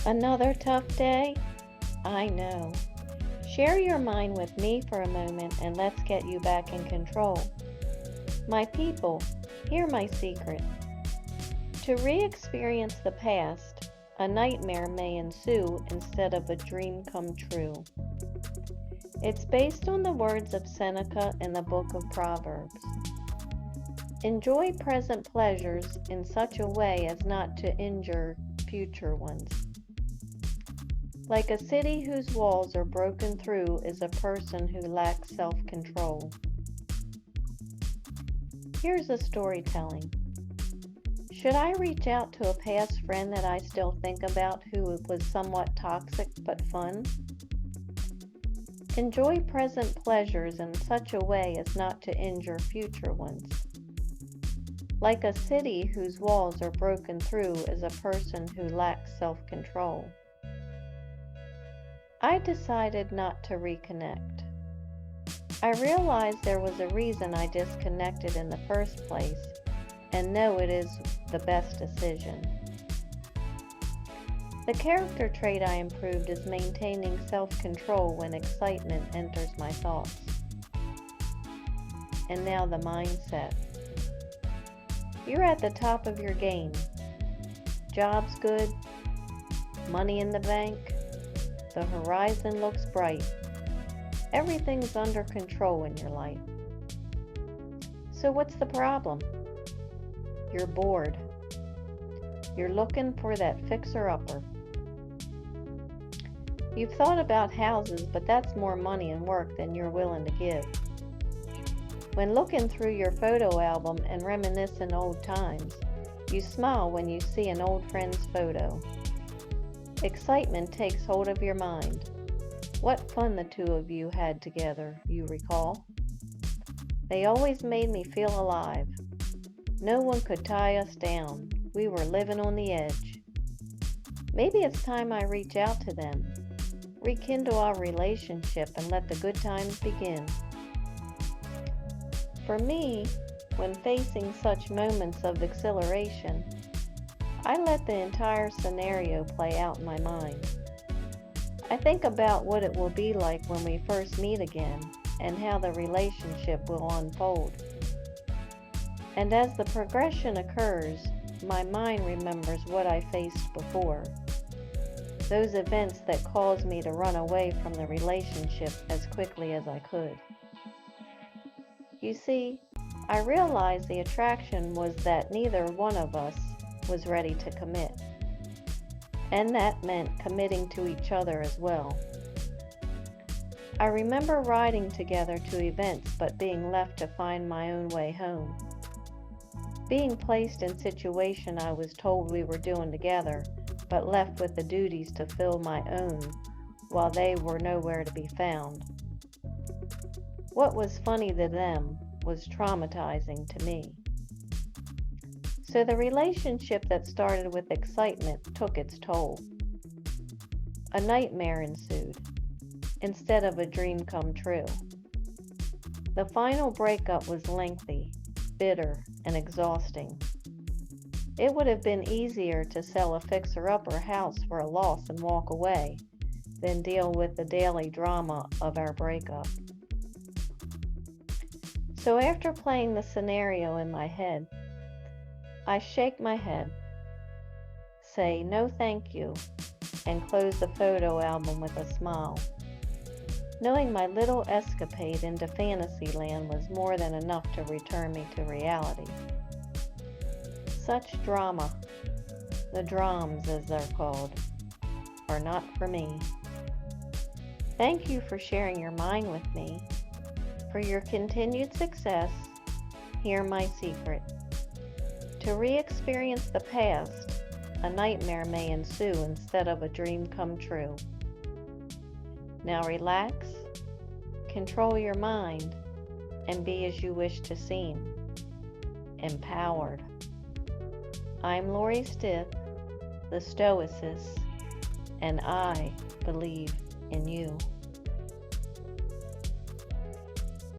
Another tough day? I know. Share your mind with me for a moment and let's get you back in control. My people, hear my secret. To re-experience the past, a nightmare may ensue instead of a dream come true. It's based on the words of Seneca in the book of Proverbs. Enjoy present pleasures in such a way as not to injure future ones. Like a city whose walls are broken through is a person who lacks self-control. Here's a storytelling. Should I reach out to a past friend that I still think about who was somewhat toxic but fun? Enjoy present pleasures in such a way as not to injure future ones. Like a city whose walls are broken through is a person who lacks self-control. I decided not to reconnect. I realized there was a reason I disconnected in the first place, and know it is the best decision. The character trait I improved is maintaining self-control when excitement enters my thoughts. And now the mindset. You're at the top of your game. Job's good, money in the bank, the horizon looks bright. Everything's under control in your life. So what's the problem? You're bored. You're looking for that fixer-upper. You've thought about houses, but that's more money and work than you're willing to give. When looking through your photo album and reminiscing old times, you smile when you see an old friend's photo. Excitement takes hold of your mind. What fun the two of you had together, you recall. They always made me feel alive. No one could tie us down. We were living on the edge. Maybe it's time I reach out to them, rekindle our relationship, and let the good times begin. For me, when facing such moments of exhilaration, I let the entire scenario play out in my mind. I think about what it will be like when we first meet again and how the relationship will unfold. And as the progression occurs, my mind remembers what I faced before. Those events that caused me to run away from the relationship as quickly as I could. You see, I realized the attraction was that neither one of us was ready to commit. And that meant committing to each other as well. I remember riding together to events but being left to find my own way home. Being placed in situation I was told we were doing together, but left with the duties to fill my own while they were nowhere to be found. What was funny to them was traumatizing to me. So the relationship that started with excitement took its toll. A nightmare ensued, instead of a dream come true. The final breakup was lengthy, bitter, and exhausting. It would have been easier to sell a fixer-upper house for a loss and walk away than deal with the daily drama of our breakup. So after playing the scenario in my head, I shake my head, say no thank you, and close the photo album with a smile, knowing my little escapade into Fantasyland was more than enough to return me to reality. Such drama, the drams as they're called, are not for me. Thank you for sharing your mind with me. For your continued success, hear my secret. To re-experience the past, a nightmare may ensue instead of a dream come true. Now relax, control your mind, and be as you wish to seem. Empowered. I'm Lori Stith, the Stoicess, and I believe in you.